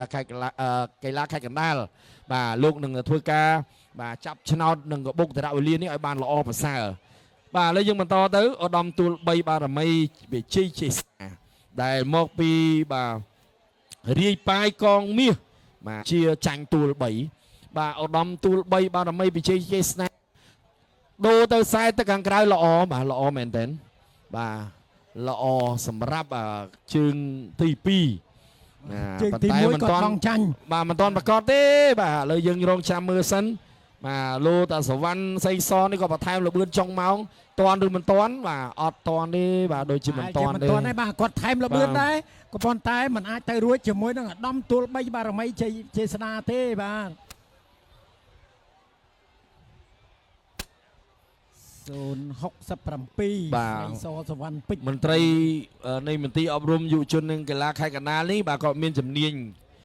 ខេត្តកីឡាខេត្តកណ្ដាលបាទលោកនឹងធ្វើការបាទចាប់ឆ្នោតនឹងកបុកតរវេលានេះឲ្យបានល្អប្រសើរបាទឥឡូវយើងបន្តទៅឧត្តមទួល3បារមីវិជ័យជេសាដែលមកពីបាទរាយប៉ាយកងមាសបាទជាចាញ់ទួល3បាទឧត្តមទួល3បារមីវិជ័យជេសាដូរទៅខ្សែទៅខាងក្រៅល្អបាទល្អមែនទែនបាទល្អសម្រាប់ជើងទី2ប៉ុន្តែមិនទាន់ចាញ់បាទមិនទាន់ប្រកាសទេបាទឥឡូវយើងរងចាំមើលសិនបាទលោតាសវណ្ណសីសនេះក៏បន្ថែមលបឿនចុងម៉ោងតាន់ឬមិនតាន់បាទអត់តាន់ទេបាទដូចជាមិនតាន់ទេបាទគាត់ថែមលបឿនដែរក៏ប៉ុន្តែมันអាចទៅរួចជាមួយនឹងឧត្តមទួល3បារមីជេស្តាទេបាទ067បាទសសវណ្ណពេជ្រមន្ត្រីនៃមន្ទីរអប់រំយុវជននិងកីឡាខេត្តកណ្ដាលនេះបាទក៏មានជំនាញ